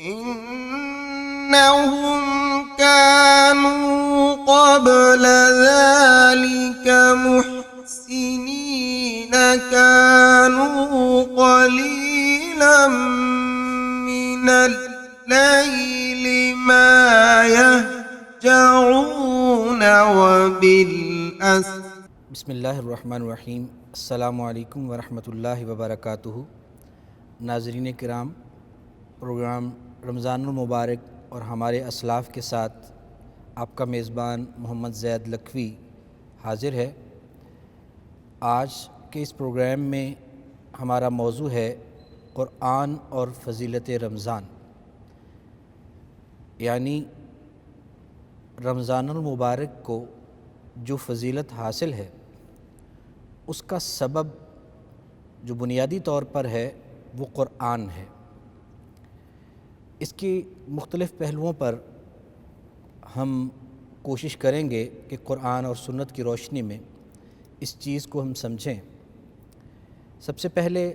إنهم كانوا قبل ذلك محسنين كانوا قليلا من الليل ما يهجعون وبالأسر. بسم اللہ الرحمن الرحیم. السلام علیکم ورحمۃ اللہ وبرکاتہ. ناظرین کرام، پروگرام رمضان المبارک اور ہمارے اسلاف کے ساتھ آپ کا میزبان محمد زید لکھوی حاضر ہے. آج کے اس پروگرام میں ہمارا موضوع ہے قرآن اور فضیلت رمضان، یعنی رمضان المبارک کو جو فضیلت حاصل ہے اس کا سبب جو بنیادی طور پر ہے وہ قرآن ہے. اس کی مختلف پہلوؤں پر ہم کوشش کریں گے کہ قرآن اور سنت کی روشنی میں اس چیز کو ہم سمجھیں. سب سے پہلے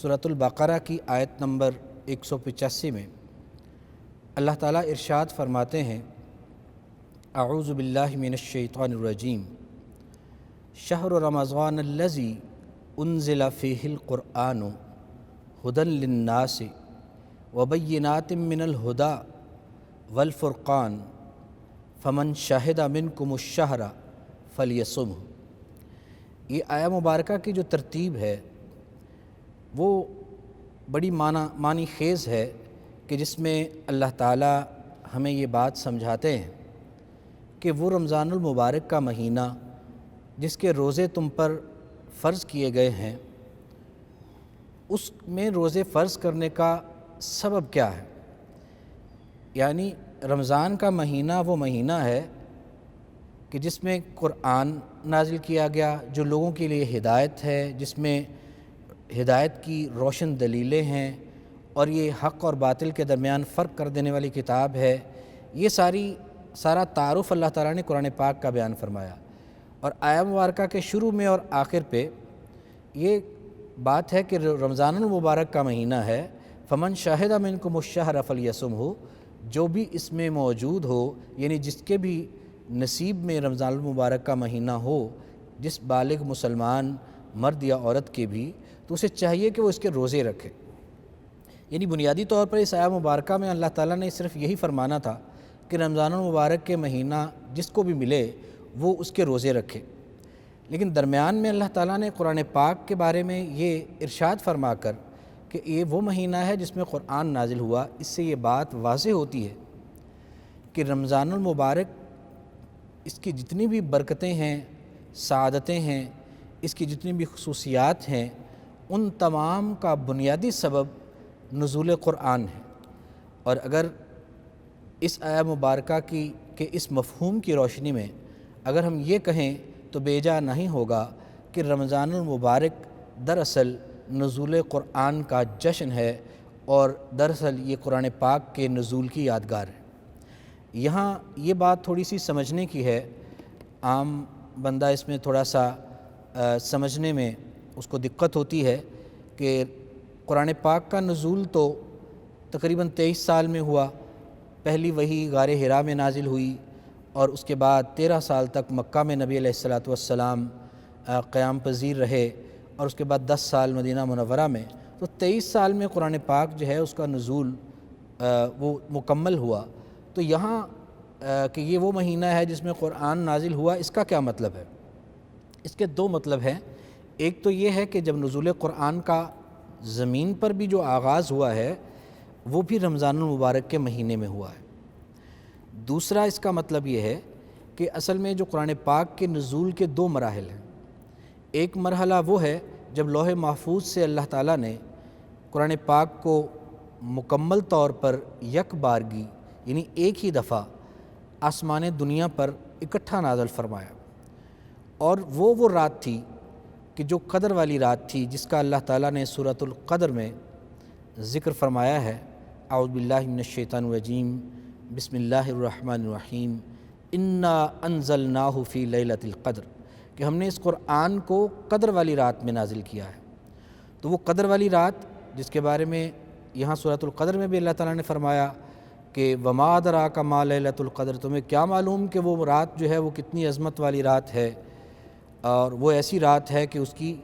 سورۃ البقرہ کی آیت نمبر 185 میں اللہ تعالیٰ ارشاد فرماتے ہیں: اعوذ باللہ من الشیطان الرجیم، شہر رمضان الذی انزل فیہ القرآن ھدی للناس وبینات من الھدی والفرقان فمن شہد منکم الشہر فلیصمہ. یہ آیہ مبارکہ کی جو ترتیب ہے وہ بڑی معنی خیز ہے کہ جس میں اللہ تعالیٰ ہمیں یہ بات سمجھاتے ہیں کہ وہ رمضان المبارک کا مہینہ جس کے روزے تم پر فرض کیے گئے ہیں، اس میں روزے فرض کرنے کا سبب کیا ہے. یعنی رمضان کا مہینہ وہ مہینہ ہے کہ جس میں قرآن نازل کیا گیا، جو لوگوں کے لیے ہدایت ہے، جس میں ہدایت کی روشن دلیلیں ہیں، اور یہ حق اور باطل کے درمیان فرق کر دینے والی کتاب ہے. یہ سارا تعارف اللہ تعالیٰ نے قرآن پاک کا بیان فرمایا، اور آیہ مبارکہ کے شروع میں اور آخر پہ یہ بات ہے کہ رمضان المبارک کا مہینہ ہے. فمن شاہد منکم الشہر فلیصمہ، جو بھی اس میں موجود ہو، یعنی جس کے بھی نصیب میں رمضان المبارک کا مہینہ ہو، جس بالغ مسلمان مرد یا عورت کے بھی، تو اسے چاہیے کہ وہ اس کے روزے رکھے. یعنی بنیادی طور پر اس آیہ مبارکہ میں اللہ تعالیٰ نے صرف یہی فرمانا تھا کہ رمضان المبارک کے مہینہ جس کو بھی ملے وہ اس کے روزے رکھے. لیکن درمیان میں اللہ تعالیٰ نے قرآن پاک کے بارے میں یہ ارشاد فرما کر کہ یہ وہ مہینہ ہے جس میں قرآن نازل ہوا، اس سے یہ بات واضح ہوتی ہے کہ رمضان المبارک اس کی جتنی بھی برکتیں ہیں، سعادتیں ہیں، اس کی جتنی بھی خصوصیات ہیں، ان تمام کا بنیادی سبب نزول قرآن ہے. اور اگر اس آیہ مبارکہ کے اس مفہوم کی روشنی میں اگر ہم یہ کہیں تو بے جا نہیں ہوگا کہ رمضان المبارک دراصل نزول قرآن کا جشن ہے، اور دراصل یہ قرآن پاک کے نزول کی یادگار ہے. یہاں یہ بات تھوڑی سی سمجھنے کی ہے، عام بندہ اس میں تھوڑا سا سمجھنے میں اس کو دقت ہوتی ہے کہ قرآن پاک کا نزول تو تقریباً 23 سال میں ہوا. پہلی وحی غار حرا میں نازل ہوئی، اور اس کے بعد 13 سال تک مکہ میں نبی علیہ السلام قیام پذیر رہے، اور اس کے بعد 10 سال مدینہ منورہ میں. تو 23 سال میں قرآن پاک جو ہے اس کا نزول وہ مکمل ہوا. تو یہاں کہ یہ وہ مہینہ ہے جس میں قرآن نازل ہوا، اس کا کیا مطلب ہے؟ اس کے دو مطلب ہیں. ایک تو یہ ہے کہ جب نزول قرآن کا زمین پر بھی جو آغاز ہوا ہے وہ بھی رمضان المبارک کے مہینے میں ہوا ہے. دوسرا اس کا مطلب یہ ہے کہ اصل میں جو قرآن پاک کے نزول کے دو مراحل ہیں. ایک مرحلہ وہ ہے جب لوح محفوظ سے اللہ تعالیٰ نے قرآن پاک کو مکمل طور پر یک بارگی، یعنی ایک ہی دفعہ آسمان دنیا پر اکٹھا نازل فرمایا. اور وہ رات تھی کہ جو قدر والی رات تھی، جس کا اللہ تعالیٰ نے سورۃ القدر میں ذکر فرمایا ہے. اعوذ باللہ من الشیطان الرجیم، بسم اللہ الرحمن الرحیم، انا انزلناہ فی لیلۃ القدر، کہ ہم نے اس قرآن کو قدر والی رات میں نازل کیا ہے. تو وہ قدر والی رات جس کے بارے میں یہاں سورۃ القدر میں بھی اللہ تعالیٰ نے فرمایا کہ وما ادراک ما لیلۃ القدر، تمہیں کیا معلوم کہ وہ رات جو ہے وہ کتنی عظمت والی رات ہے، اور وہ ایسی رات ہے کہ اس کی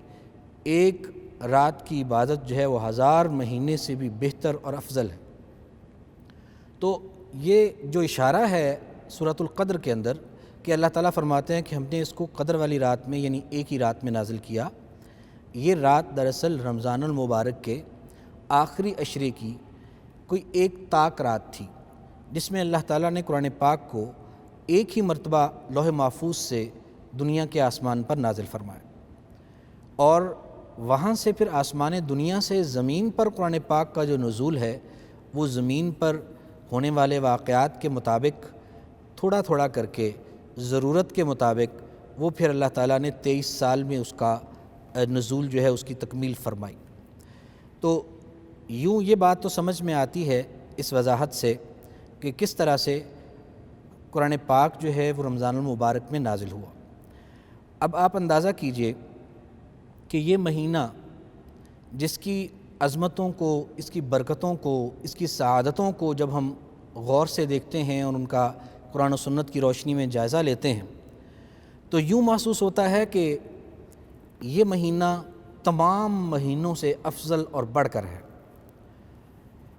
ایک رات کی عبادت جو ہے وہ 1000 مہینے سے بھی بہتر اور افضل ہے۔ تو یہ جو اشارہ ہے سورۃ القدر کے اندر کہ اللہ تعالیٰ فرماتے ہیں کہ ہم نے اس کو قدر والی رات میں یعنی ایک ہی رات میں نازل کیا، یہ رات دراصل رمضان المبارک کے آخری عشرے کی کوئی ایک طاق رات تھی، جس میں اللہ تعالیٰ نے قرآن پاک کو ایک ہی مرتبہ لوح محفوظ سے دنیا کے آسمان پر نازل فرمایا، اور وہاں سے پھر آسمان دنیا سے زمین پر قرآن پاک کا جو نزول ہے وہ زمین پر ہونے والے واقعات کے مطابق تھوڑا تھوڑا کر کے ضرورت کے مطابق وہ پھر اللہ تعالیٰ نے 23 سال میں اس کا نزول جو ہے اس کی تکمیل فرمائی۔ تو یوں یہ بات تو سمجھ میں آتی ہے اس وضاحت سے کہ کس طرح سے قرآن پاک جو ہے وہ رمضان المبارک میں نازل ہوا۔ اب آپ اندازہ کیجئے کہ یہ مہینہ جس کی عظمتوں کو، اس کی برکتوں کو، اس کی سعادتوں کو جب ہم غور سے دیکھتے ہیں اور ان کا قرآن و سنت کی روشنی میں جائزہ لیتے ہیں تو یوں محسوس ہوتا ہے کہ یہ مہینہ تمام مہینوں سے افضل اور بڑھ کر ہے،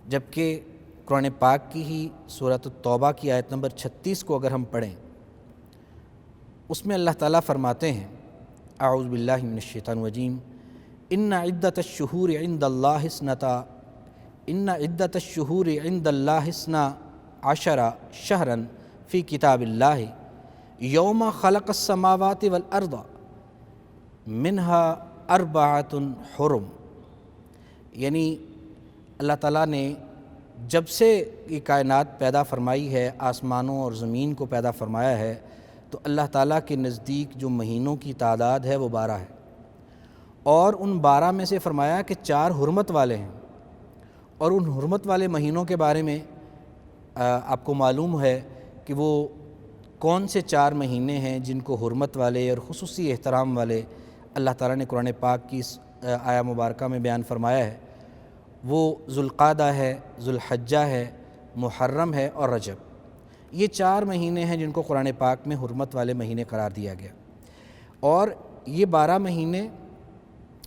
جبکہ قرآن پاک کی ہی سورۃ التوبہ کی آیت نمبر 36 کو اگر ہم پڑھیں، اس میں اللہ تعالیٰ فرماتے ہیں اعوذ باللہ من الشیطان الرجیم ان عدۃ الشہور عند اللہ اثنا عشر شہرا فی کتاب اللہ یوم خلق السماوات والارض منہا اربعۃ حرم، یعنی اللہ تعالیٰ نے جب سے یہ کائنات پیدا فرمائی ہے، آسمانوں اور زمین کو پیدا فرمایا ہے، تو اللہ تعالیٰ کے نزدیک جو مہینوں کی تعداد ہے وہ 12 ہے، اور ان 12 میں سے فرمایا کہ 4 حرمت والے ہیں، اور ان حرمت والے مہینوں کے بارے میں آپ کو معلوم ہے کہ وہ کون سے 4 مہینے ہیں جن کو حرمت والے اور خصوصی احترام والے اللہ تعالیٰ نے قرآن پاک کی اس آیہ مبارکہ میں بیان فرمایا ہے۔ وہ ذوالقعدہ ہے، ذوالحجہ ہے، محرم ہے اور رجب، یہ 4 مہینے ہیں جن کو قرآن پاک میں حرمت والے مہینے قرار دیا گیا، اور یہ 12 مہینے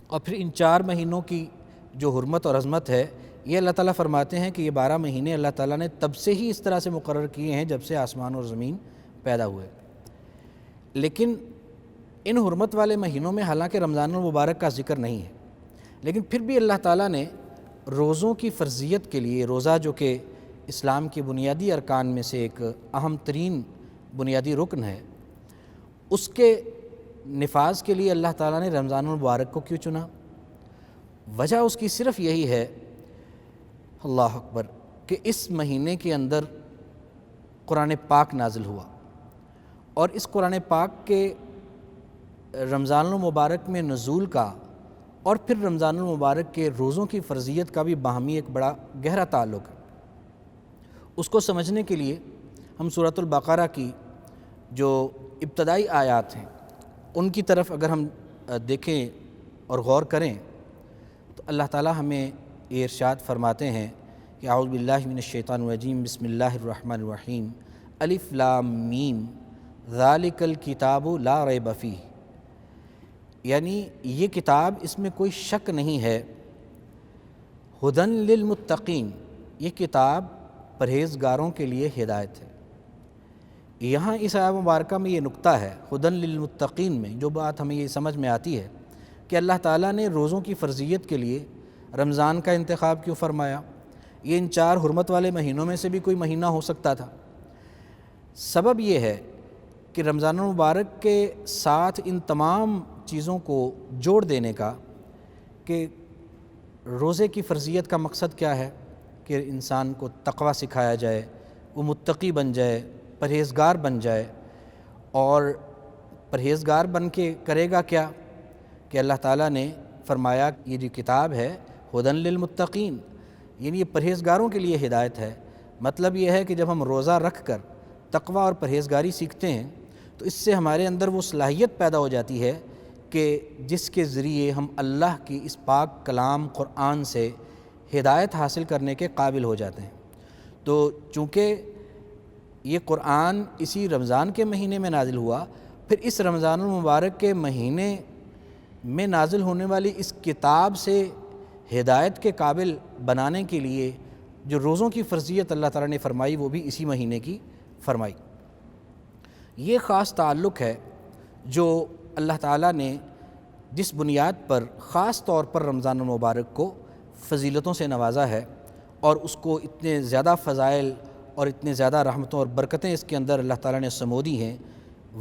اور پھر ان 4 مہینوں کی جو حرمت اور عظمت ہے یہ اللہ تعالیٰ فرماتے ہیں کہ یہ 12 مہینے اللہ تعالیٰ نے تب سے ہی اس طرح سے مقرر کیے ہیں جب سے آسمان اور زمین پیدا ہوئے۔ لیکن ان حرمت والے مہینوں میں حالانکہ رمضان المبارک کا ذکر نہیں ہے، لیکن پھر بھی اللہ تعالیٰ نے روزوں کی فرضیت کے لیے، روزہ جو کہ اسلام کے بنیادی ارکان میں سے ایک اہم ترین بنیادی رکن ہے، اس کے نفاذ کے لیے اللہ تعالیٰ نے رمضان المبارک کو کیوں چنا؟ وجہ اس کی صرف یہی ہے، اللہ اکبر، کہ اس مہینے کے اندر قرآن پاک نازل ہوا، اور اس قرآن پاک کے رمضان المبارک میں نزول کا اور پھر رمضان المبارک کے روزوں کی فرضیت کا بھی باہمی ایک بڑا گہرا تعلق ہے۔ اس کو سمجھنے کے لیے ہم سورۃ البقرہ کی جو ابتدائی آیات ہیں ان کی طرف اگر ہم دیکھیں اور غور کریں تو اللہ تعالیٰ ہمیں یہ ارشاد فرماتے ہیں کہ اعوذ باللہ من الشیطان الرجیم بسم اللہ الرحمن الرحیم الف لام میم ذالک الکتاب لا ریب فیہ، یعنی یہ کتاب اس میں کوئی شک نہیں ہے، ہدن للمتقین، یہ کتاب پرہیزگاروں کے لیے ہدایت ہے۔ یہاں اس آیہ مبارکہ میں یہ نقطہ ہے ہدن للمتقین میں، جو بات ہمیں یہ سمجھ میں آتی ہے کہ اللہ تعالیٰ نے روزوں کی فرضیت کے لیے رمضان کا انتخاب کیوں فرمایا؟ یہ ان 4 حرمت والے مہینوں میں سے بھی کوئی مہینہ ہو سکتا تھا۔ سبب یہ ہے کہ رمضان المبارک کے ساتھ ان تمام چیزوں کو جوڑ دینے کا کہ روزے کی فرضیت کا مقصد کیا ہے کہ انسان کو تقوی سکھایا جائے، وہ متقی بن جائے، پرہیزگار بن جائے، اور پرہیزگار بن کے کرے گا کیا کہ اللہ تعالیٰ نے فرمایا یہ جو کتاب ہے ہدن للمتقین، یعنی یہ پرہیزگاروں کے لیے ہدایت ہے۔ مطلب یہ ہے کہ جب ہم روزہ رکھ کر تقوی اور پرہیزگاری سیکھتے ہیں تو اس سے ہمارے اندر وہ صلاحیت پیدا ہو جاتی ہے کہ جس کے ذریعے ہم اللہ کی اس پاک کلام قرآن سے ہدایت حاصل کرنے کے قابل ہو جاتے ہیں۔ تو چونکہ یہ قرآن اسی رمضان کے مہینے میں نازل ہوا، پھر اس رمضان المبارک کے مہینے میں نازل ہونے والی اس کتاب سے ہدایت کے قابل بنانے کے لیے جو روزوں کی فرضیت اللہ تعالیٰ نے فرمائی وہ بھی اسی مہینے کی فرمائی۔ یہ خاص تعلق ہے جو اللہ تعالیٰ نے جس بنیاد پر خاص طور پر رمضان المبارک کو فضیلتوں سے نوازا ہے اور اس کو اتنے زیادہ فضائل اور اتنے زیادہ رحمتوں اور برکتیں اس کے اندر اللہ تعالیٰ نے سمودی ہیں،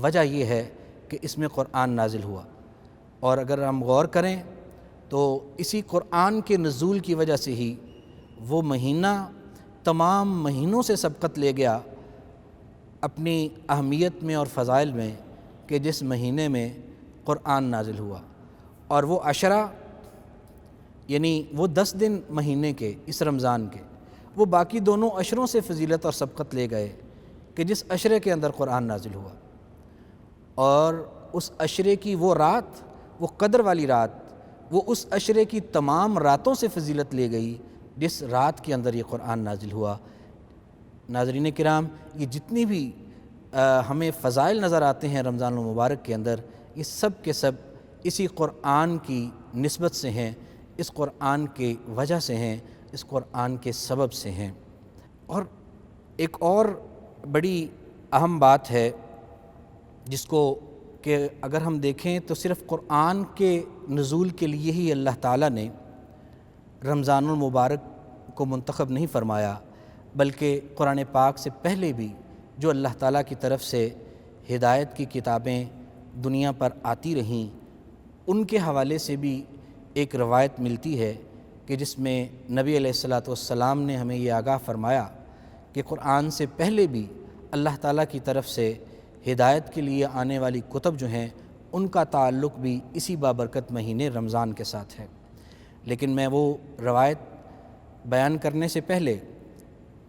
وجہ یہ ہے کہ اس میں قرآن نازل ہوا۔ اور اگر ہم غور کریں تو اسی قرآن کے نزول کی وجہ سے ہی وہ مہینہ تمام مہینوں سے سبقت لے گیا اپنی اہمیت میں اور فضائل میں کہ جس مہینے میں قرآن نازل ہوا۔ اور وہ عشرہ یعنی وہ 10 دن مہینے کے اس رمضان کے وہ باقی دونوں عشروں سے فضیلت اور سبقت لے گئے کہ جس عشرے کے اندر قرآن نازل ہوا، اور اس عشرے کی وہ رات، وہ قدر والی رات، وہ اس عشرے کی تمام راتوں سے فضیلت لے گئی جس رات کے اندر یہ قرآن نازل ہوا۔ ناظرین کرام، یہ جتنی بھی ہمیں فضائل نظر آتے ہیں رمضان المبارک کے اندر، یہ سب کے سب اسی قرآن کی نسبت سے ہیں، اس قرآن کے وجہ سے ہیں، اس قرآن کے سبب سے ہیں۔ اور ایک اور بڑی اہم بات ہے جس کو کہ اگر ہم دیکھیں تو صرف قرآن کے نزول کے لیے ہی اللہ تعالیٰ نے رمضان المبارک کو منتخب نہیں فرمایا، بلکہ قرآن پاک سے پہلے بھی جو اللہ تعالیٰ کی طرف سے ہدایت کی کتابیں دنیا پر آتی رہیں ان کے حوالے سے بھی ایک روایت ملتی ہے کہ جس میں نبی علیہ الصلاۃ والسلام نے ہمیں یہ آگاہ فرمایا کہ قرآن سے پہلے بھی اللہ تعالیٰ کی طرف سے ہدایت کے لیے آنے والی کتب جو ہیں ان کا تعلق بھی اسی بابرکت مہینے رمضان کے ساتھ ہے۔ لیکن میں وہ روایت بیان کرنے سے پہلے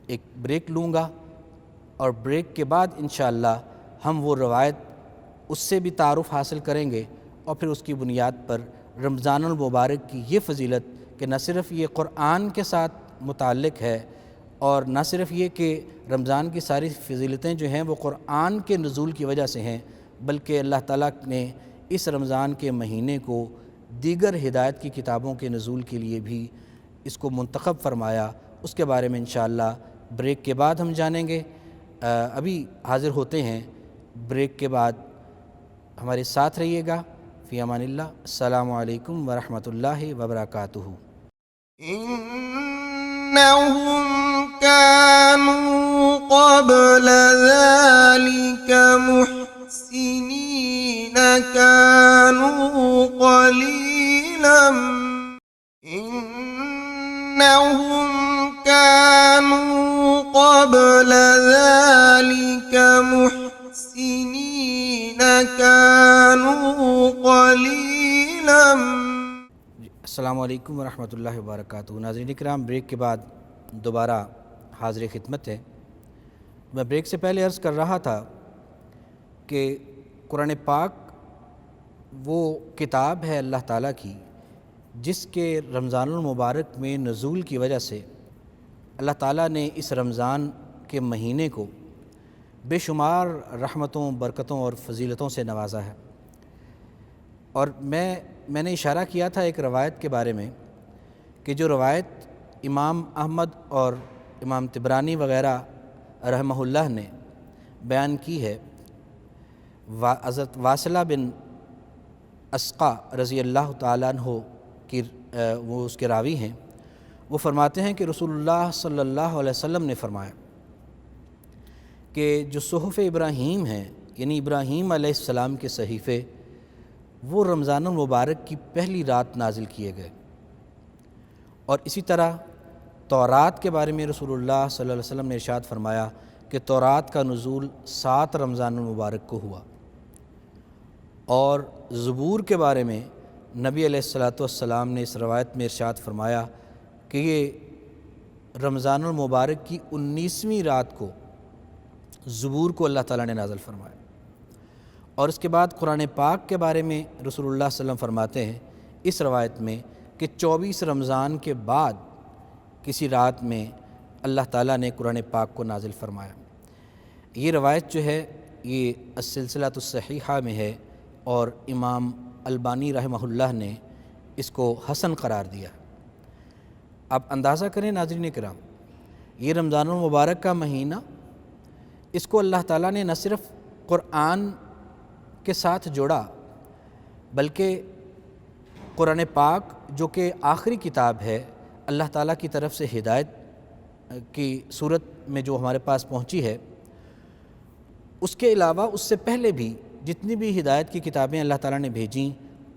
ایک بریک لوں گا، اور بریک کے بعد انشاءاللہ ہم وہ روایت اس سے بھی تعارف حاصل کریں گے، اور پھر اس کی بنیاد پر رمضان المبارک کی یہ فضیلت کہ نہ صرف یہ قرآن کے ساتھ متعلق ہے، اور نہ صرف یہ کہ رمضان کی ساری فضیلتیں جو ہیں وہ قرآن کے نزول کی وجہ سے ہیں، بلکہ اللہ تعالیٰ نے اس رمضان کے مہینے کو دیگر ہدایت کی کتابوں کے نزول کے لیے بھی اس کو منتخب فرمایا۔ اس کے بارے میں انشاءاللہ بریک کے بعد ہم جانیں گے۔ ابھی حاضر ہوتے ہیں بریک کے بعد، ہمارے ساتھ رہیے گا۔ فی امان اللہ، السلام علیکم ورحمۃ اللہ وبرکاتہ۔ إنهم كانوا قبل ذلك محسنين كانوا قليلا إنهم كانوا قبل ذلك محسنين كانوا قليلا السلام علیکم ورحمۃ اللہ وبرکاتہ۔ ناظرین کرام، بریک کے بعد دوبارہ حاضر خدمت ہے۔ میں بریک سے پہلے عرض کر رہا تھا کہ قرآن پاک وہ کتاب ہے اللہ تعالیٰ کی جس کے رمضان المبارک میں نزول کی وجہ سے اللہ تعالیٰ نے اس رمضان کے مہینے کو بے شمار رحمتوں، برکتوں اور فضیلتوں سے نوازا ہے۔ اور میں نے اشارہ کیا تھا ایک روایت کے بارے میں کہ جو روایت امام احمد اور امام طبرانی وغیرہ رحمہ اللہ نے بیان کی ہے، حضرت واصلہ بن اسقا رضی اللہ تعالیٰ عنہ کی وہ اس کے راوی ہیں۔ وہ فرماتے ہیں کہ رسول اللہ صلی اللہ علیہ وسلم نے فرمایا کہ جو صحف ابراہیم ہیں، یعنی ابراہیم علیہ السلام کے صحیفے، وہ رمضان المبارک کی پہلی رات نازل کیے گئے۔ اور اسی طرح تورات کے بارے میں رسول اللہ صلی اللہ علیہ وسلم نے ارشاد فرمایا کہ تورات کا نزول 7 رمضان المبارک کو ہوا۔ اور زبور کے بارے میں نبی علیہ الصلاۃ والسلام نے اس روایت میں ارشاد فرمایا کہ یہ رمضان المبارک کی 19ویں رات کو زبور کو اللہ تعالیٰ نے نازل فرمایا۔ اور اس کے بعد قرآن پاک کے بارے میں رسول اللہ صلی اللہ علیہ وسلم فرماتے ہیں اس روایت میں کہ 24 رمضان کے بعد کسی رات میں اللہ تعالیٰ نے قرآن پاک کو نازل فرمایا۔ یہ روایت جو ہے یہ السلسلۃ الصحیحہ میں ہے اور امام البانی رحمہ اللہ نے اس کو حسن قرار دیا۔ آپ اندازہ کریں ناظرین کرام، یہ رمضان المبارک کا مہینہ، اس کو اللہ تعالیٰ نے نہ صرف قرآن کے ساتھ جوڑا بلکہ قرآن پاک جو کہ آخری کتاب ہے اللہ تعالیٰ کی طرف سے ہدایت کی صورت میں جو ہمارے پاس پہنچی ہے، اس کے علاوہ اس سے پہلے بھی جتنی بھی ہدایت کی کتابیں اللہ تعالیٰ نے بھیجیں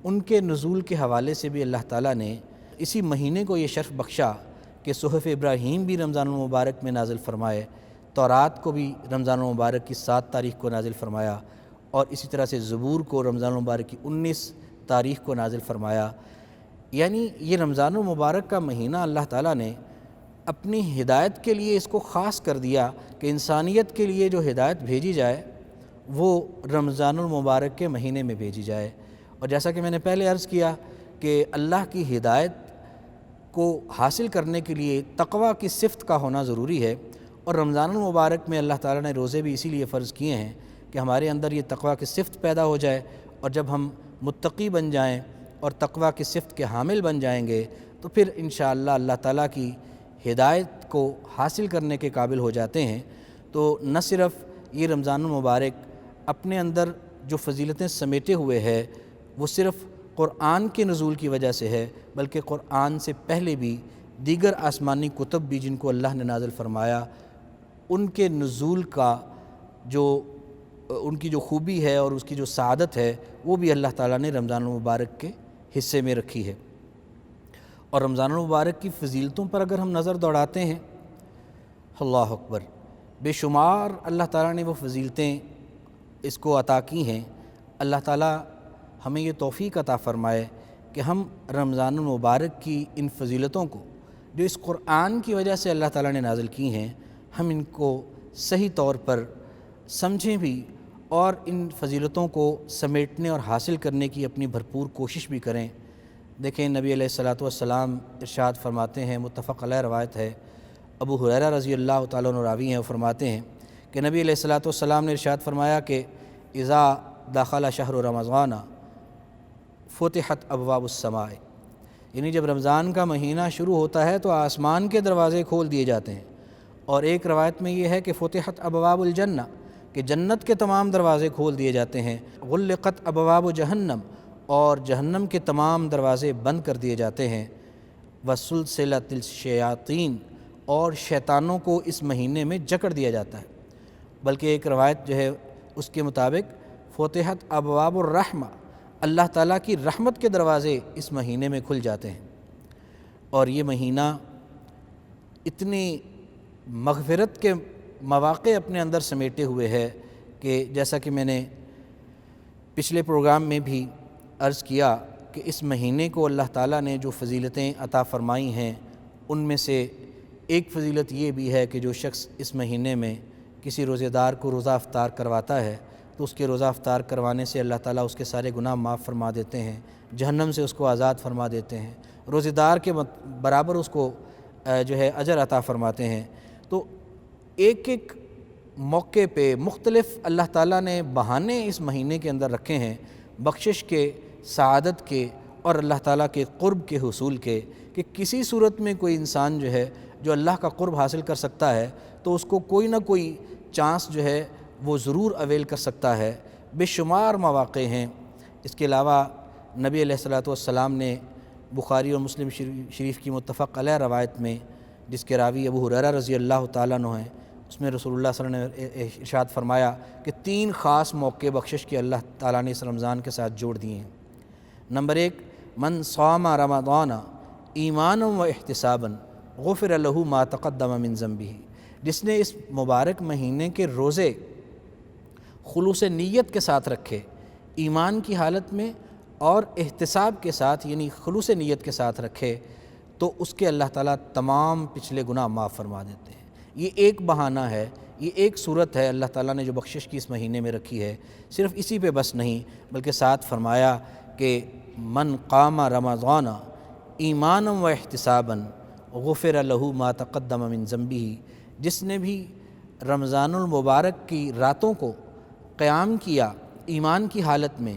ان کے نزول کے حوالے سے بھی اللہ تعالیٰ نے اسی مہینے کو یہ شرف بخشا کہ صحف ابراہیم بھی رمضان المبارک میں نازل فرمائے، تورات کو بھی رمضان المبارک کی 7 تاریخ کو نازل فرمایا، اور اسی طرح سے زبور کو رمضان المبارک کی 19 تاریخ کو نازل فرمایا۔ یعنی یہ رمضان المبارک کا مہینہ اللہ تعالیٰ نے اپنی ہدایت کے لیے اس کو خاص کر دیا کہ انسانیت کے لیے جو ہدایت بھیجی جائے وہ رمضان المبارک کے مہینے میں بھیجی جائے۔ اور جیسا کہ میں نے پہلے عرض کیا کہ اللہ کی ہدایت کو حاصل کرنے کے لیے تقویٰ کی صفت کا ہونا ضروری ہے، اور رمضان المبارک میں اللہ تعالیٰ نے روزے بھی اسی لیے فرض کیے ہیں کہ ہمارے اندر یہ تقویٰ کی صفت پیدا ہو جائے، اور جب ہم متقی بن جائیں اور تقویٰ کی صفت کے حامل بن جائیں گے تو پھر انشاءاللہ اللہ تعالیٰ کی ہدایت کو حاصل کرنے کے قابل ہو جاتے ہیں۔ تو نہ صرف یہ رمضان المبارک اپنے اندر جو فضیلتیں سمیٹے ہوئے ہے وہ صرف قرآن کے نزول کی وجہ سے ہے، بلکہ قرآن سے پہلے بھی دیگر آسمانی کتب بھی جن کو اللہ نے نازل فرمایا ان کے نزول کا جو ان کی جو خوبی ہے اور اس کی جو سعادت ہے وہ بھی اللہ تعالیٰ نے رمضان المبارک کے حصے میں رکھی ہے۔ اور رمضان المبارک کی فضیلتوں پر اگر ہم نظر دوڑاتے ہیں، اللہ اکبر، بے شمار اللہ تعالیٰ نے وہ فضیلتیں اس کو عطا کی ہیں۔ اللہ تعالیٰ ہمیں یہ توفیق عطا فرمائے کہ ہم رمضان المبارک کی ان فضیلتوں کو جو اس قرآن کی وجہ سے اللہ تعالیٰ نے نازل کی ہیں، ہم ان کو صحیح طور پر سمجھیں بھی اور ان فضیلتوں کو سمیٹنے اور حاصل کرنے کی اپنی بھرپور کوشش بھی کریں۔ دیکھیں نبی علیہ الصلاۃ والسلام ارشاد فرماتے ہیں، متفق علیہ روایت ہے، ابو ہریرہ رضی اللہ تعالیٰ عنہ راوی ہیں، وہ فرماتے ہیں کہ نبی علیہ الصلاۃ والسلام نے ارشاد فرمایا کہ اذا دخل شہر رمضان فتحت ابواب السماء، یعنی جب رمضان کا مہینہ شروع ہوتا ہے تو آسمان کے دروازے کھول دیے جاتے ہیں۔ اور ایک روایت میں یہ ہے کہ فتحت ابواب الجنہ، کہ جنت کے تمام دروازے کھول دیے جاتے ہیں، غلقت ابواب جہنم، اور جہنم کے تمام دروازے بند کر دیے جاتے ہیں، وسلسلۃ الشیاطین، اور شیطانوں کو اس مہینے میں جکڑ دیا جاتا ہے۔ بلکہ ایک روایت جو ہے اس کے مطابق فتحت ابواب الرحمہ، اللہ تعالیٰ کی رحمت کے دروازے اس مہینے میں کھل جاتے ہیں۔ اور یہ مہینہ اتنی مغفرت کے مواقع اپنے اندر سمیٹے ہوئے ہے کہ جیسا کہ میں نے پچھلے پروگرام میں بھی عرض کیا کہ اس مہینے کو اللہ تعالیٰ نے جو فضیلتیں عطا فرمائی ہیں ان میں سے ایک فضیلت یہ بھی ہے کہ جو شخص اس مہینے میں کسی روزہ دار کو روزہ افطار کرواتا ہے تو اس کے روزہ افطار کروانے سے اللہ تعالیٰ اس کے سارے گناہ معاف فرما دیتے ہیں، جہنم سے اس کو آزاد فرما دیتے ہیں، روزہ دار کے برابر اس کو جو ہے اجر عطا فرماتے ہیں۔ تو ایک ایک موقع پہ مختلف اللہ تعالیٰ نے بہانے اس مہینے کے اندر رکھے ہیں بخشش کے، سعادت کے اور اللہ تعالیٰ کے قرب کے حصول کے، کہ کسی صورت میں کوئی انسان جو ہے جو اللہ کا قرب حاصل کر سکتا ہے تو اس کو کوئی نہ کوئی چانس جو ہے وہ ضرور اویل کر سکتا ہے۔ بے شمار مواقع ہیں۔ اس کے علاوہ نبی علیہ الصلاۃ والسلام نے بخاری اور مسلم شریف کی متفق علیہ روایت میں، جس کے راوی ابو ہریرہ رضی اللہ تعالیٰ عنہ ہیں، اس میں رسول اللہ صلی اللہ علیہ وسلم نے ارشاد فرمایا کہ 3 خاص موقع بخشش کے اللہ تعالیٰ نے اس رمضان کے ساتھ جوڑ دیے ہیں۔ نمبر 1، من صام رمضان ایمانا و احتسابا غفر له ما تقدم من ذنبہ، جس نے اس مبارک مہینے کے روزے خلوص نیت کے ساتھ رکھے، ایمان کی حالت میں اور احتساب کے ساتھ یعنی خلوص نیت کے ساتھ رکھے، تو اس کے اللہ تعالیٰ تمام پچھلے گناہ معاف فرما دیتے ہیں۔ یہ ایک بہانہ ہے، یہ ایک صورت ہے اللہ تعالیٰ نے جو بخشش کی اس مہینے میں رکھی ہے۔ صرف اسی پہ بس نہیں بلکہ ساتھ فرمایا کہ من قام رمضان ایمانا و احتسابا غفر لہ ما تقدم من ذنبہ، جس نے بھی رمضان المبارک کی راتوں کو قیام کیا ایمان کی حالت میں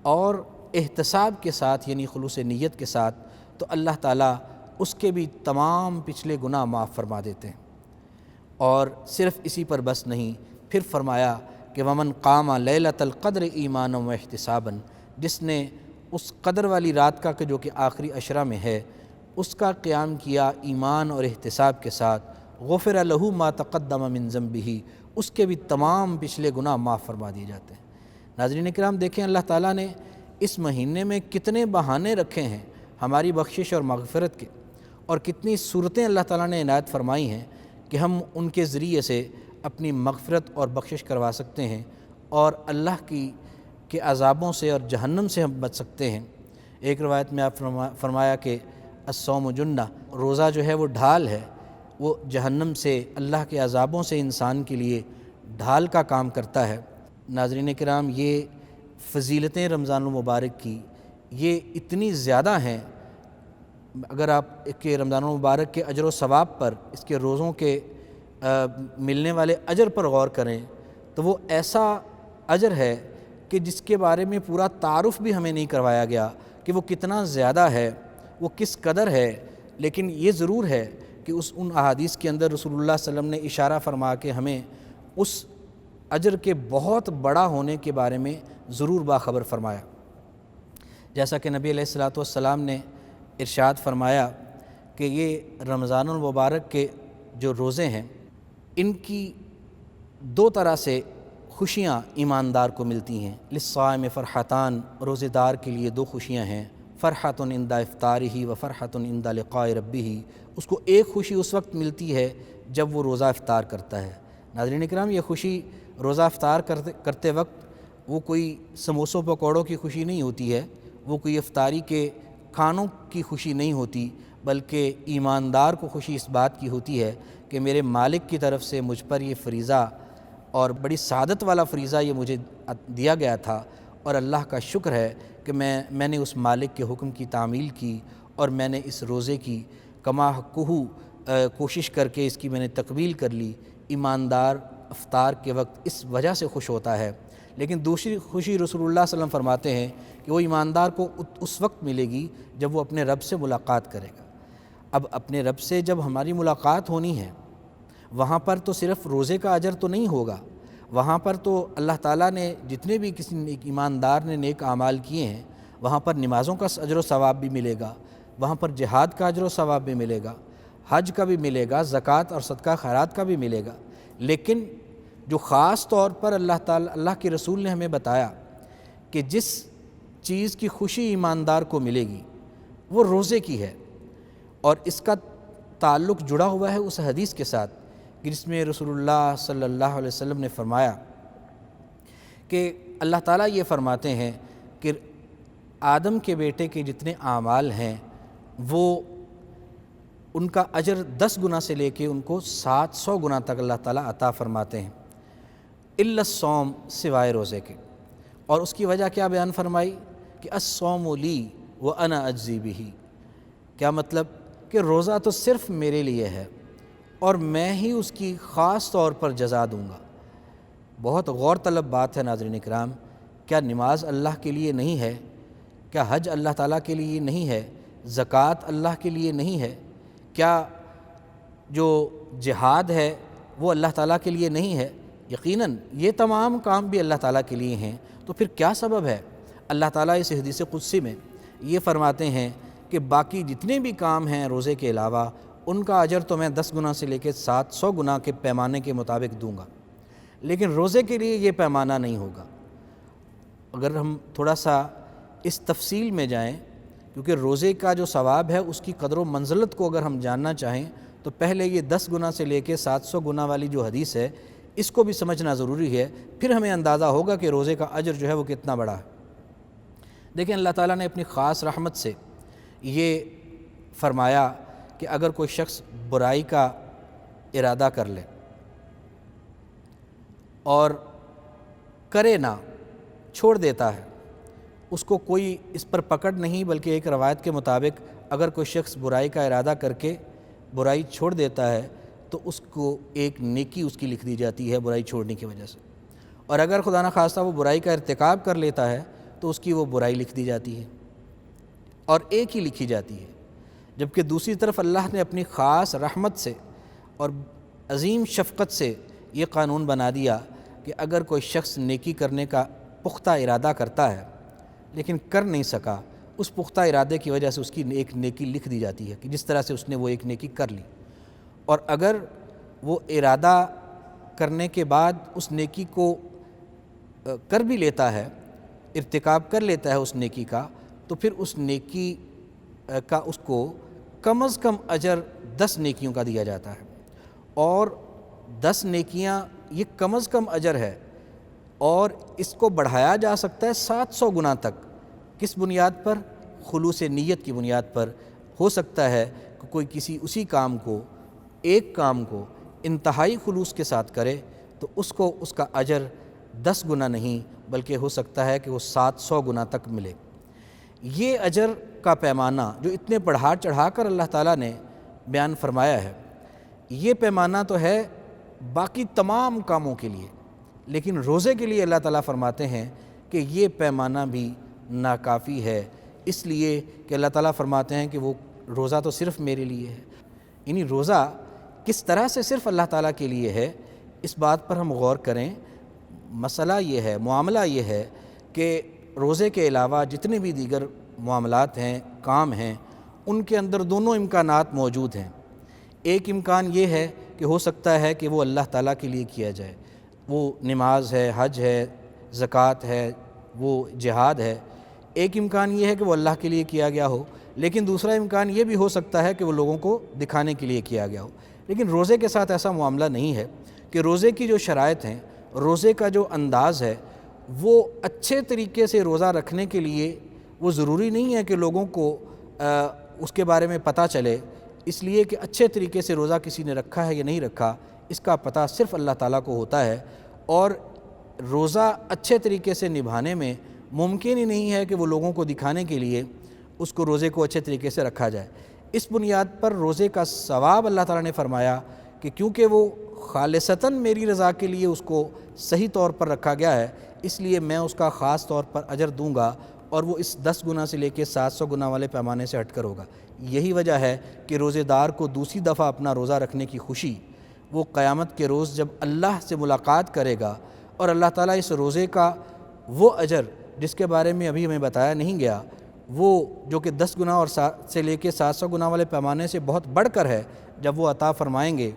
اور احتساب کے ساتھ یعنی خلوص نیت کے ساتھ، تو اللہ تعالیٰ اس کے بھی تمام پچھلے گناہ معاف فرما دیتے ہیں۔ اور صرف اسی پر بس نہیں، پھر فرمایا کہ ومن قام لیلۃ القدر ایمانا و احتسابا، جس نے اس قدر والی رات کا جو کہ آخری عشرہ میں ہے اس کا قیام کیا ایمان اور احتساب کے ساتھ، غفر لہ ما تقدم من ذنبہ، اس کے بھی تمام پچھلے گناہ معاف فرما دیے جاتے ہیں۔ ناظرین کرام دیکھیں اللہ تعالیٰ نے اس مہینے میں کتنے بہانے رکھے ہیں ہماری بخشش اور مغفرت کے، اور کتنی صورتیں اللہ تعالیٰ نے عنایت فرمائی ہیں کہ ہم ان کے ذریعے سے اپنی مغفرت اور بخشش کروا سکتے ہیں اور اللہ کے عذابوں سے اور جہنم سے ہم بچ سکتے ہیں۔ ایک روایت میں آپ فرمایا کہ الصوم جنہ، روزہ جو ہے وہ ڈھال ہے، وہ جہنم سے اللہ کے عذابوں سے انسان کے لیے ڈھال کا کام کرتا ہے۔ ناظرین کرام یہ فضیلتیں رمضان المبارک کی یہ اتنی زیادہ ہیں، اگر آپ کے رمضان المبارک کے اجر و ثواب پر، اس کے روزوں کے ملنے والے اجر پر غور کریں تو وہ ایسا اجر ہے کہ جس کے بارے میں پورا تعارف بھی ہمیں نہیں کروایا گیا کہ وہ کتنا زیادہ ہے، وہ کس قدر ہے، لیکن یہ ضرور ہے کہ ان احادیث کے اندر رسول اللہ صلی اللہ علیہ وسلم نے اشارہ فرما کے ہمیں اس اجر کے بہت بڑا ہونے کے بارے میں ضرور باخبر فرمایا۔ جیسا کہ نبی علیہ الصلوۃ والسلام نے ارشاد فرمایا کہ یہ رمضان المبارک کے جو روزے ہیں ان کی دو طرح سے خوشیاں ایماندار کو ملتی ہیں۔ للصائم فرحتان، روزے دار کے لیے دو خوشیاں ہیں، فرحۃ عند افطارہ و فرحۃ عند لقاء ربہ۔ اس کو ایک خوشی اس وقت ملتی ہے جب وہ روزہ افطار کرتا ہے۔ ناظرین کرام یہ خوشی روزہ افطار کرتے وقت وہ کوئی سموسوں پکوڑوں کی خوشی نہیں ہوتی ہے، وہ کوئی افطاری کے کھانوں کی خوشی نہیں ہوتی، بلکہ ایماندار کو خوشی اس بات کی ہوتی ہے کہ میرے مالک کی طرف سے مجھ پر یہ فریضہ اور بڑی سعادت والا فریضہ یہ مجھے دیا گیا تھا، اور اللہ کا شکر ہے کہ میں نے اس مالک کے حکم کی تعمیل کی اور میں نے اس روزے کی کما حقہ کوشش کر کے اس کی میں نے تقبیل کر لی۔ ایماندار افطار کے وقت اس وجہ سے خوش ہوتا ہے۔ لیکن دوسری خوشی رسول اللہ صلی اللہ علیہ وسلم فرماتے ہیں کہ وہ ایماندار کو اس وقت ملے گی جب وہ اپنے رب سے ملاقات کرے گا۔ اب اپنے رب سے جب ہماری ملاقات ہونی ہے، وہاں پر تو صرف روزے کا اجر تو نہیں ہوگا، وہاں پر تو اللہ تعالیٰ نے جتنے بھی کسی ایماندار نے نیک اعمال کیے ہیں وہاں پر نمازوں کا اجر و ثواب بھی ملے گا، وہاں پر جہاد کا اجر و ثواب بھی ملے گا، حج کا بھی ملے گا، زکوٰۃ اور صدقہ خیرات کا بھی ملے گا۔ لیکن جو خاص طور پر اللہ کے رسول نے ہمیں بتایا کہ جس چیز کی خوشی ایماندار کو ملے گی وہ روزے کی ہے، اور اس کا تعلق جڑا ہوا ہے اس حدیث کے ساتھ جس میں رسول اللہ صلی اللہ علیہ وسلم نے فرمایا کہ اللہ تعالیٰ یہ فرماتے ہیں کہ آدم کے بیٹے کے جتنے اعمال ہیں وہ ان کا اجر 10 گنا سے لے کے ان کو 700 گنا تک اللہ تعالیٰ عطا فرماتے ہیں، الا الصوم، سوائے روزے کے۔ اور اس کی وجہ کیا بیان فرمائی کہ الصوم لی وانا اجزی بہ، کیا مطلب کہ روزہ تو صرف میرے لیے ہے اور میں ہی اس کی خاص طور پر جزا دوں گا۔ بہت غور طلب بات ہے ناظرین کرام، کیا نماز اللہ کے لیے نہیں ہے؟ کیا حج اللہ تعالیٰ کے لیے نہیں ہے؟ زکوٰۃ اللہ کے لیے نہیں ہے؟ کیا جو جہاد ہے وہ اللہ تعالیٰ کے لیے نہیں ہے؟ یقیناً یہ تمام کام بھی اللہ تعالیٰ کے لیے ہیں، تو پھر کیا سبب ہے؟ اللہ تعالیٰ اس حدیث قدسی میں یہ فرماتے ہیں کہ باقی جتنے بھی کام ہیں روزے کے علاوہ ان کا اجر تو میں 10 گنا سے لے کے 700 گنا کے پیمانے کے مطابق دوں گا، لیکن روزے کے لیے یہ پیمانہ نہیں ہوگا۔ اگر ہم تھوڑا سا اس تفصیل میں جائیں، کیونکہ روزے کا جو ثواب ہے اس کی قدر و منزلت کو اگر ہم جاننا چاہیں تو پہلے یہ 10 گنا سے لے کے 700 گنا والی جو حدیث ہے اس کو بھی سمجھنا ضروری ہے، پھر ہمیں اندازہ ہوگا کہ روزے کا اجر جو ہے وہ کتنا بڑا ہے۔ دیکھیں اللہ تعالیٰ نے اپنی خاص رحمت سے یہ فرمایا کہ اگر کوئی شخص برائی کا ارادہ کر لے اور کرے نہ، چھوڑ دیتا ہے، اس کو کوئی اس پر پکڑ نہیں، بلکہ ایک روایت کے مطابق اگر کوئی شخص برائی کا ارادہ کر کے برائی چھوڑ دیتا ہے تو اس کو ایک نیکی اس کی لکھ دی جاتی ہے برائی چھوڑنے کی وجہ سے، اور اگر خدا نخواستہ وہ برائی کا ارتکاب کر لیتا ہے تو اس کی وہ برائی لکھ دی جاتی ہے اور ایک ہی لکھی جاتی ہے۔ جبکہ دوسری طرف اللہ نے اپنی خاص رحمت سے اور عظیم شفقت سے یہ قانون بنا دیا کہ اگر کوئی شخص نیکی کرنے کا پختہ ارادہ کرتا ہے لیکن کر نہیں سکا، اس پختہ ارادے کی وجہ سے اس کی ایک نیکی لکھ دی جاتی ہے کہ جس طرح سے اس نے وہ ایک نیکی کر لی، اور اگر وہ ارادہ کرنے کے بعد اس نیکی کو کر بھی لیتا ہے، ارتکاب کر لیتا ہے اس نیکی کا، تو پھر اس نیکی کا اس کو کم از کم اجر 10 نیکیوں کا دیا جاتا ہے، اور 10 نیکیاں یہ کم از کم اجر ہے، اور اس کو بڑھایا جا سکتا ہے 700 گنا تک۔ کس بنیاد پر؟ خلوص نیت کی بنیاد پر۔ ہو سکتا ہے کہ کوئی کسی اسی کام کو، ایک کام کو انتہائی خلوص کے ساتھ کرے تو اس کو اس کا اجر 10 گنا نہیں بلکہ ہو سکتا ہے کہ وہ 700 گنا تک ملے۔ یہ اجر کا پیمانہ جو اتنے بڑھا چڑھا کر اللہ تعالیٰ نے بیان فرمایا ہے، یہ پیمانہ تو ہے باقی تمام کاموں کے لیے، لیکن روزے کے لیے اللہ تعالیٰ فرماتے ہیں کہ یہ پیمانہ بھی ناکافی ہے، اس لیے کہ اللہ تعالیٰ فرماتے ہیں کہ وہ روزہ تو صرف میرے لیے ہے۔ یعنی روزہ کس طرح سے صرف اللہ تعالیٰ کے لیے ہے، اس بات پر ہم غور کریں۔ مسئلہ یہ ہے، معاملہ یہ ہے کہ روزے کے علاوہ جتنے بھی دیگر معاملات ہیں، کام ہیں، ان کے اندر دونوں امکانات موجود ہیں۔ ایک امکان یہ ہے کہ ہو سکتا ہے کہ وہ اللہ تعالیٰ کے لیے کیا جائے، وہ نماز ہے، حج ہے، زکوٰۃ ہے، وہ جہاد ہے۔ ایک امکان یہ ہے کہ وہ اللہ کے لیے کیا گیا ہو، لیکن دوسرا امکان یہ بھی ہو سکتا ہے کہ وہ لوگوں کو دکھانے کے لیے کیا گیا ہو۔ لیکن روزے کے ساتھ ایسا معاملہ نہیں ہے کہ روزے کی جو شرائط ہیں، روزے کا جو انداز ہے، وہ اچھے طریقے سے روزہ رکھنے کے لیے وہ ضروری نہیں ہے کہ لوگوں کو اس کے بارے میں پتہ چلے، اس لیے کہ اچھے طریقے سے روزہ کسی نے رکھا ہے یا نہیں رکھا، اس کا پتہ صرف اللہ تعالیٰ کو ہوتا ہے، اور روزہ اچھے طریقے سے نبھانے میں ممکن ہی نہیں ہے کہ وہ لوگوں کو دکھانے کے لیے اس کو روزے کو اچھے طریقے سے رکھا جائے۔ اس بنیاد پر روزے کا ثواب اللہ تعالیٰ نے فرمایا کہ کیونکہ وہ خالصتاً میری رضا کے لیے اس کو صحیح طور پر رکھا گیا ہے، اس لیے میں اس کا خاص طور پر اجر دوں گا، اور وہ اس 10 گنا سے لے کے 700 گنا والے پیمانے سے ہٹ کر ہوگا۔ یہی وجہ ہے کہ روزے دار کو دوسری دفعہ اپنا روزہ رکھنے کی خوشی وہ قیامت کے روز جب اللہ سے ملاقات کرے گا، اور اللہ تعالیٰ اس روزے کا وہ اجر جس کے بارے میں ابھی ہمیں بتایا نہیں گیا، وہ جو کہ 10 گنا اور سے لے کے 700 گنا والے پیمانے سے بہت بڑھ کر ہے، جب وہ عطا فرمائیں گے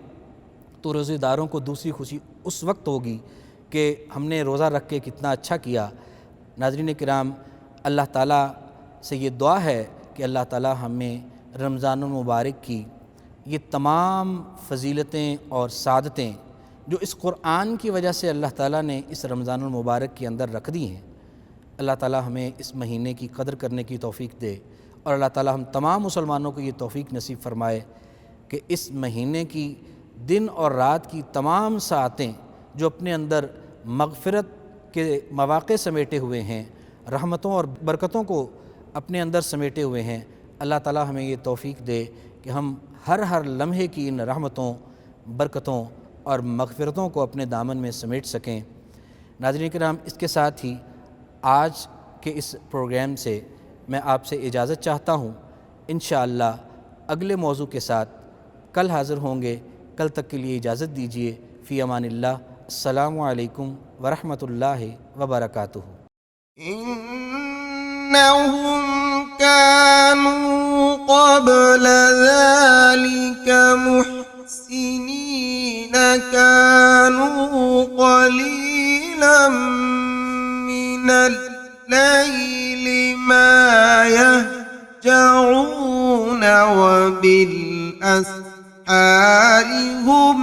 تو روزے داروں کو دوسری خوشی اس وقت ہوگی کہ ہم نے روزہ رکھ کے کتنا اچھا کیا۔ ناظرین کرام، اللہ تعالیٰ سے یہ دعا ہے کہ اللہ تعالیٰ ہمیں رمضان المبارک کی یہ تمام فضیلتیں اور سعادتیں جو اس قرآن کی وجہ سے اللہ تعالیٰ نے اس رمضان المبارک کے اندر رکھ دی ہیں، اللہ تعالیٰ ہمیں اس مہینے کی قدر کرنے کی توفیق دے، اور اللہ تعالیٰ ہم تمام مسلمانوں کو یہ توفیق نصیب فرمائے کہ اس مہینے کی دن اور رات کی تمام ساعتیں جو اپنے اندر مغفرت کے مواقع سمیٹے ہوئے ہیں، رحمتوں اور برکتوں کو اپنے اندر سمیٹے ہوئے ہیں، اللہ تعالیٰ ہمیں یہ توفیق دے کہ ہم ہر لمحے کی ان رحمتوں، برکتوں اور مغفرتوں کو اپنے دامن میں سمیٹ سکیں۔ ناظرین کرام، اس کے ساتھ ہی آج کے اس پروگرام سے میں آپ سے اجازت چاہتا ہوں۔ انشاءاللہ اگلے موضوع کے ساتھ کل حاضر ہوں گے۔ کل تک کے لیے اجازت دیجیے۔ فی امان اللہ۔ السلام علیکم ورحمۃ اللہ وبرکاتہ۔ إنهم كانوا قبل ذلك محسنين، كانوا قليلا من الليل ما يهجعون وبالأسحار هم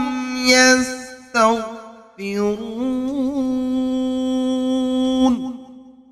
يستغفرون۔